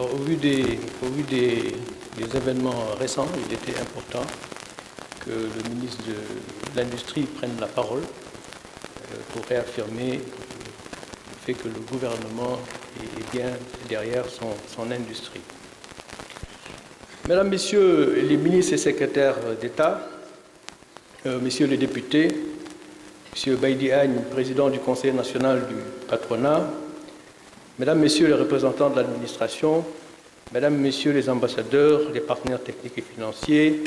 Au vu des événements récents, il était important que le ministre de l'Industrie prenne la parole pour réaffirmer le fait que le gouvernement est bien derrière son industrie. Mesdames, Messieurs les ministres et secrétaires d'État, Messieurs les députés, Monsieur Baïdy Agne, président du Conseil national du patronat, Mesdames, Messieurs les représentants de l'administration, Mesdames, Messieurs les ambassadeurs, les partenaires techniques et financiers,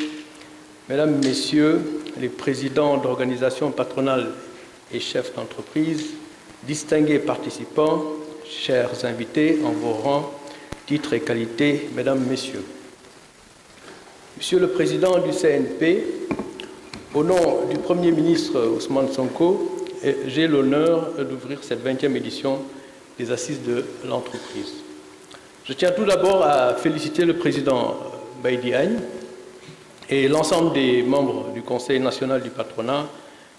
Mesdames, Messieurs les présidents d'organisations patronales et chefs d'entreprise, distingués participants, chers invités en vos rangs, titres et qualités, Mesdames, Messieurs. Monsieur le Président du CNP, au nom du Premier ministre Ousmane Sonko, j'ai l'honneur d'ouvrir cette 20e édition des Assises de l'entreprise. Je tiens tout d'abord à féliciter le président Baïdy Agne et l'ensemble des membres du Conseil national du patronat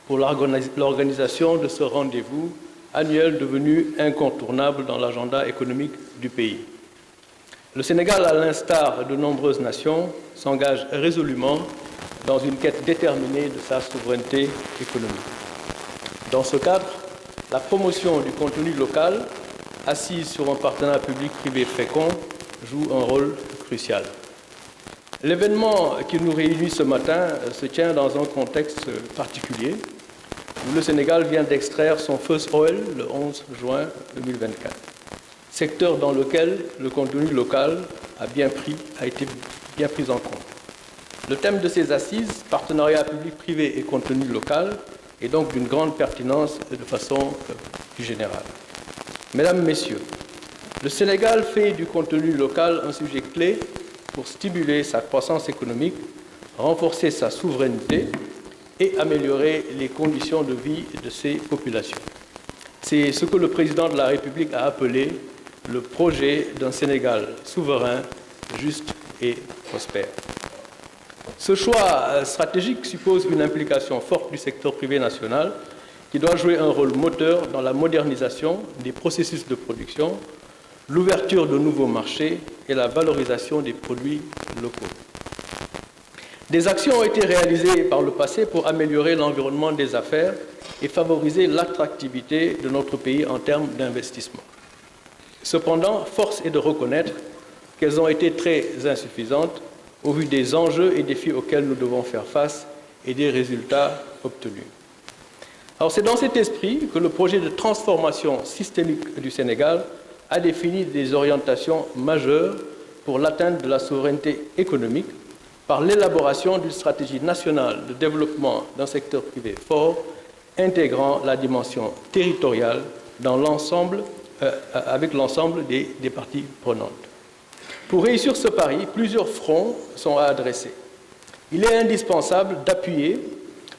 pour l'organisation de ce rendez-vous annuel devenu incontournable dans l'agenda économique du pays. Le Sénégal, à l'instar de nombreuses nations, s'engage résolument dans une quête déterminée de sa souveraineté économique. Dans ce cadre, la promotion du contenu local, assise sur un partenariat public-privé fécond, joue un rôle crucial. L'événement qui nous réunit ce matin se tient dans un contexte particulier, où le Sénégal vient d'extraire son first oil le 11 juin 2024, secteur dans lequel le contenu local a été bien pris en compte. Le thème de ces assises, partenariat public-privé et contenu local, est donc d'une grande pertinence de façon plus générale. Mesdames, Messieurs, le Sénégal fait du contenu local un sujet clé pour stimuler sa croissance économique, renforcer sa souveraineté et améliorer les conditions de vie de ses populations. C'est ce que le président de la République a appelé le projet d'un Sénégal souverain, juste et prospère. Ce choix stratégique suppose une implication forte du secteur privé national qui doit jouer un rôle moteur dans la modernisation des processus de production, l'ouverture de nouveaux marchés et la valorisation des produits locaux. Des actions ont été réalisées par le passé pour améliorer l'environnement des affaires et favoriser l'attractivité de notre pays en termes d'investissement. Cependant, force est de reconnaître qu'elles ont été très insuffisantes au vu des enjeux et défis auxquels nous devons faire face et des résultats obtenus. Alors c'est dans cet esprit que le projet de transformation systémique du Sénégal a défini des orientations majeures pour l'atteinte de la souveraineté économique par l'élaboration d'une stratégie nationale de développement d'un secteur privé fort, intégrant la dimension territoriale avec l'ensemble des parties prenantes. Pour réussir ce pari, plusieurs fronts sont à adresser. Il est indispensable d'appuyer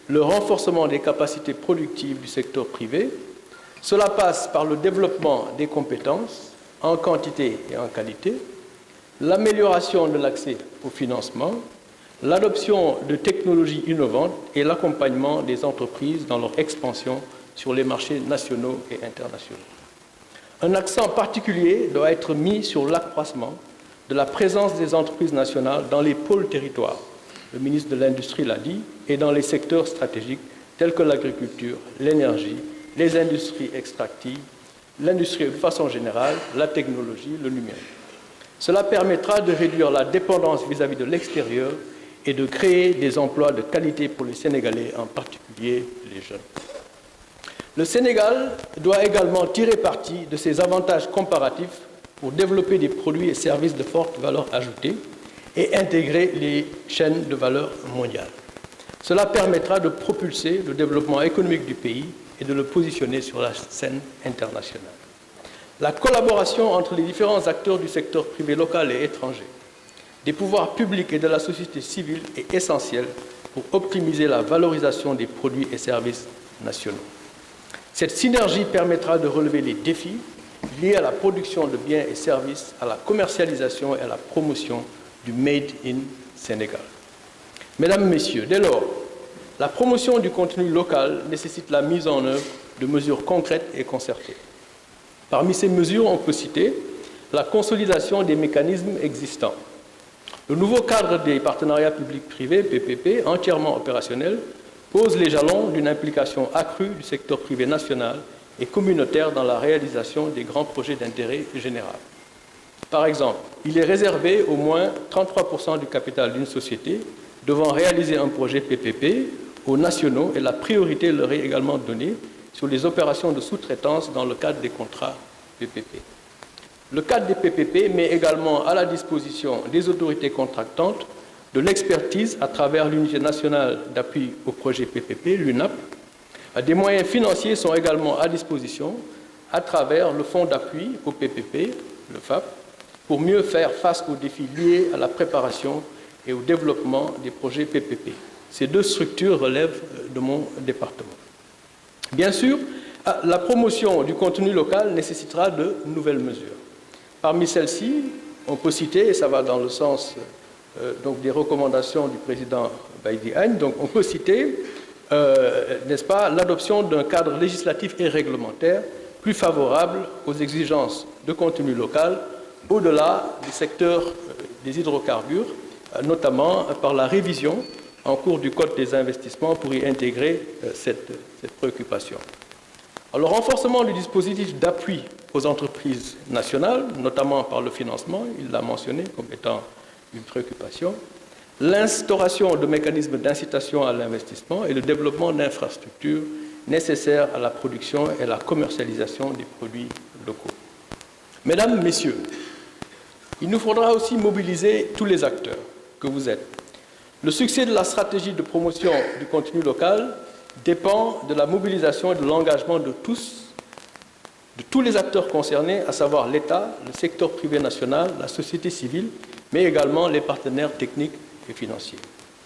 le renforcement des capacités productives du secteur privé. Cela passe par le développement des compétences en quantité et en qualité, l'amélioration de l'accès au financement, l'adoption de technologies innovantes et l'accompagnement des entreprises dans leur expansion sur les marchés nationaux et internationaux. Un accent particulier doit être mis sur l'accroissement de la présence des entreprises nationales dans les pôles territoires, le ministre de l'Industrie l'a dit, et dans les secteurs stratégiques tels que l'agriculture, l'énergie, les industries extractives, l'industrie de façon générale, la technologie, le numérique. Cela permettra de réduire la dépendance vis-à-vis de l'extérieur et de créer des emplois de qualité pour les Sénégalais, en particulier les jeunes. Le Sénégal doit également tirer parti de ses avantages comparatifs pour développer des produits et services de forte valeur ajoutée et intégrer les chaînes de valeur mondiales. Cela permettra de propulser le développement économique du pays et de le positionner sur la scène internationale. La collaboration entre les différents acteurs du secteur privé local et étranger, des pouvoirs publics et de la société civile est essentielle pour optimiser la valorisation des produits et services nationaux. Cette synergie permettra de relever les défis liés à la production de biens et services, à la commercialisation et à la promotion du Made in Sénégal. Mesdames, Messieurs, dès lors, la promotion du contenu local nécessite la mise en œuvre de mesures concrètes et concertées. Parmi ces mesures, on peut citer la consolidation des mécanismes existants. Le nouveau cadre des partenariats publics-privés, PPP, entièrement opérationnel, pose les jalons d'une implication accrue du secteur privé national et communautaire dans la réalisation des grands projets d'intérêt général. Par exemple, il est réservé au moins 33% du capital d'une société devant réaliser un projet PPP aux nationaux et la priorité leur est également donnée sur les opérations de sous-traitance dans le cadre des contrats PPP. Le cadre des PPP met également à la disposition des autorités contractantes de l'expertise à travers l'Unité nationale d'appui au projet PPP, l'UNAP. Des moyens financiers sont également à disposition à travers le Fonds d'appui au PPP, le FAP, pour mieux faire face aux défis liés à la préparation et au développement des projets PPP. Ces deux structures relèvent de mon département. Bien sûr, la promotion du contenu local nécessitera de nouvelles mesures. Parmi celles-ci, on peut citer, et ça va dans le sens donc des recommandations du président Baïdy Agne, donc on peut citer, n'est-ce pas, l'adoption d'un cadre législatif et réglementaire plus favorable aux exigences de contenu local au-delà du secteur des hydrocarbures, notamment par la révision en cours du Code des investissements pour y intégrer cette préoccupation. Alors, le renforcement du dispositif d'appui aux entreprises nationales, notamment par le financement, il l'a mentionné comme étant une préoccupation, l'instauration de mécanismes d'incitation à l'investissement et le développement d'infrastructures nécessaires à la production et à la commercialisation des produits locaux. Mesdames, Messieurs, il nous faudra aussi mobiliser tous les acteurs que vous êtes. Le succès de la stratégie de promotion du contenu local dépend de la mobilisation et de l'engagement de tous les acteurs concernés, à savoir l'État, le secteur privé national, la société civile, mais également les partenaires techniques et financiers.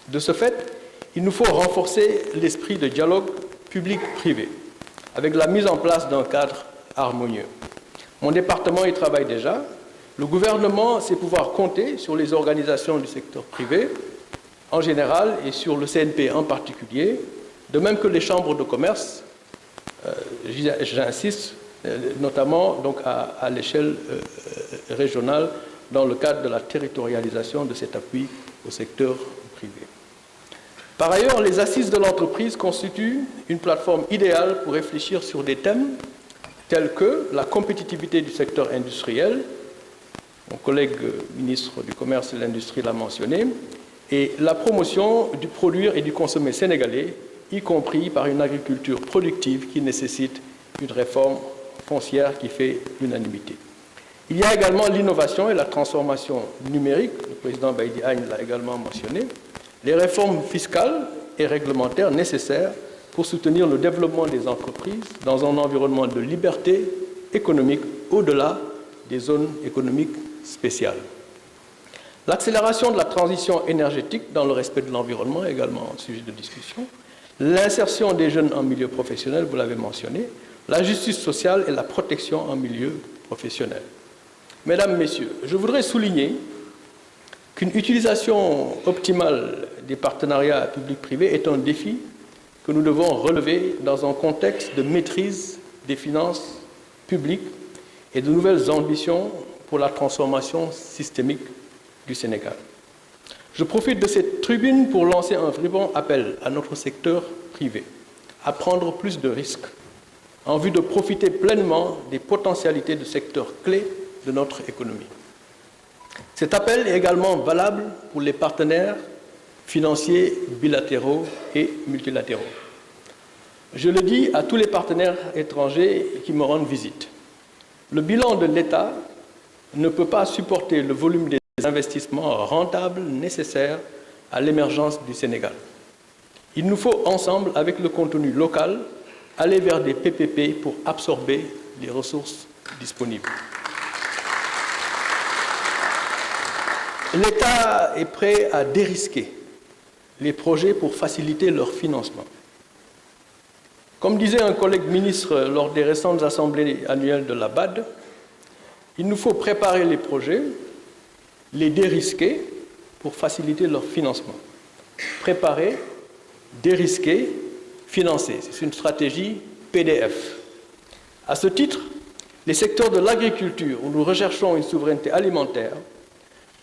De ce fait, il nous faut renforcer l'esprit de dialogue public-privé avec la mise en place d'un cadre harmonieux. Mon département y travaille déjà. Le gouvernement sait pouvoir compter sur les organisations du secteur privé en général et sur le CNP en particulier, de même que les chambres de commerce, j'insiste, notamment donc à l'échelle régionale dans le cadre de la territorialisation de cet appui au secteur privé. Par ailleurs, les assises de l'entreprise constituent une plateforme idéale pour réfléchir sur des thèmes tels que la compétitivité du secteur industriel, mon collègue ministre du Commerce et de l'Industrie l'a mentionné, et la promotion du produire et du consommer sénégalais, y compris par une agriculture productive qui nécessite une réforme foncière qui fait l'unanimité. Il y a également l'innovation et la transformation numérique, le président Baïdy Agne l'a également mentionné, les réformes fiscales et réglementaires nécessaires pour soutenir le développement des entreprises dans un environnement de liberté économique au-delà des zones économiques spéciales. L'accélération de la transition énergétique dans le respect de l'environnement est également un sujet de discussion. L'insertion des jeunes en milieu professionnel, vous l'avez mentionné, la justice sociale et la protection en milieu professionnel. Mesdames, Messieurs, je voudrais souligner qu'une utilisation optimale des partenariats publics-privés est un défi que nous devons relever dans un contexte de maîtrise des finances publiques et de nouvelles ambitions pour la transformation systémique du Sénégal. Je profite de cette tribune pour lancer un vibrant appel à notre secteur privé à prendre plus de risques en vue de profiter pleinement des potentialités de secteurs clés de notre économie. Cet appel est également valable pour les partenaires financiers bilatéraux et multilatéraux. Je le dis à tous les partenaires étrangers qui me rendent visite. Le bilan de l'État ne peut pas supporter le volume des investissements rentables nécessaires à l'émergence du Sénégal. Il nous faut ensemble, avec le contenu local, aller vers des PPP pour absorber les ressources disponibles. L'État est prêt à dérisquer les projets pour faciliter leur financement. Comme disait un collègue ministre lors des récentes assemblées annuelles de la BAD, il nous faut préparer les projets, les dérisquer pour faciliter leur financement. Préparer, dérisquer, financer. C'est une stratégie PDF. À ce titre, les secteurs de l'agriculture, où nous recherchons une souveraineté alimentaire,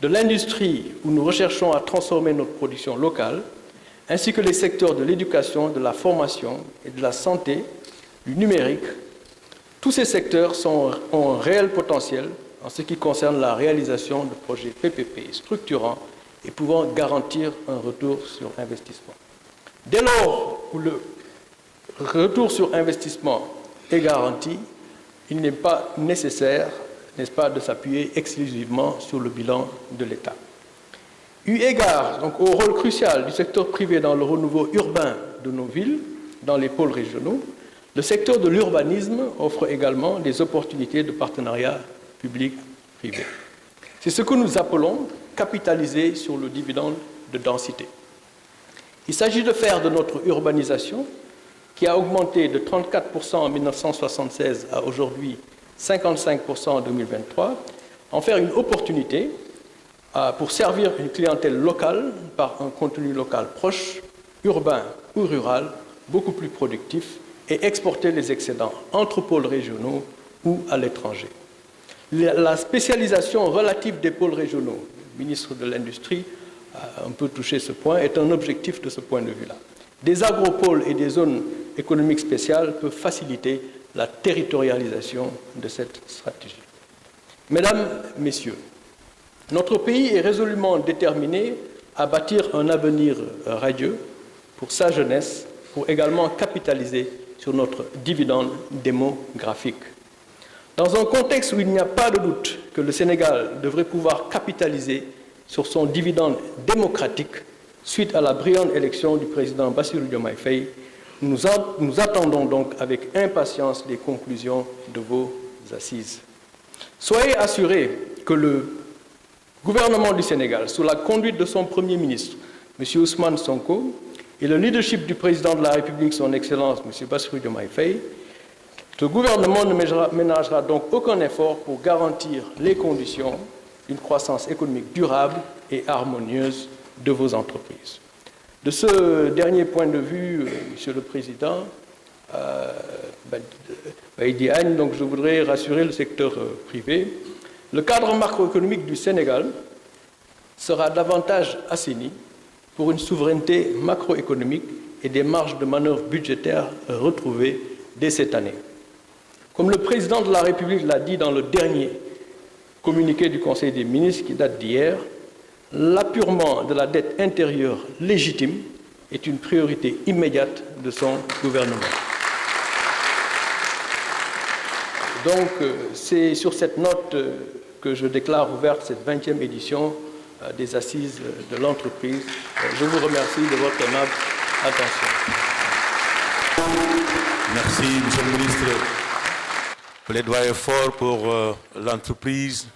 de l'industrie, où nous recherchons à transformer notre production locale, ainsi que les secteurs de l'éducation, de la formation et de la santé, du numérique. Tous ces secteurs ont un réel potentiel en ce qui concerne la réalisation de projets PPP structurants et pouvant garantir un retour sur investissement. Dès lors où le retour sur investissement est garanti, il n'est pas nécessaire, n'est-ce pas, de s'appuyer exclusivement sur le bilan de l'État. Eu égard donc, au rôle crucial du secteur privé dans le renouveau urbain de nos villes, dans les pôles régionaux, le secteur de l'urbanisme offre également des opportunités de partenariat public-privé. C'est ce que nous appelons capitaliser sur le dividende de densité. Il s'agit de faire de notre urbanisation, qui a augmenté de 34% en 1976 à aujourd'hui 55% en 2023, en faire une opportunité pour servir une clientèle locale par un contenu local proche, urbain ou rural, beaucoup plus productif, et exporter les excédents entre pôles régionaux ou à l'étranger. La spécialisation relative des pôles régionaux, le ministre de l'Industrie a un peu touché ce point, est un objectif de ce point de vue-là. Des agropoles et des zones économiques spéciales peuvent faciliter la territorialisation de cette stratégie. Mesdames, Messieurs, notre pays est résolument déterminé à bâtir un avenir radieux pour sa jeunesse, pour également capitaliser sur notre dividende démographique. Dans un contexte où il n'y a pas de doute que le Sénégal devrait pouvoir capitaliser sur son dividende démocratique suite à la brillante élection du président Bassirou Diomaye Faye, nous attendons donc avec impatience les conclusions de vos assises. Soyez assurés que le gouvernement du Sénégal, sous la conduite de son Premier ministre, M. Ousmane Sonko, et le leadership du président de la République, son Excellence, M. Bassirou Diomaye Faye, ce gouvernement ne ménagera donc aucun effort pour garantir les conditions d'une croissance économique durable et harmonieuse de vos entreprises. De ce dernier point de vue, Monsieur le Président, donc je voudrais rassurer le secteur privé. Le cadre macroéconomique du Sénégal sera davantage assaini pour une souveraineté macroéconomique et des marges de manœuvre budgétaires retrouvées dès cette année. Comme le président de la République l'a dit dans le dernier communiqué du Conseil des ministres qui date d'hier, l'apurement de la dette intérieure légitime est une priorité immédiate de son gouvernement. Donc, c'est sur cette note que je déclare ouverte cette 20e édition des Assises de l'entreprise. Je vous remercie de votre aimable attention. Merci, Monsieur le Ministre. Plaidoyer fort pour l'entreprise.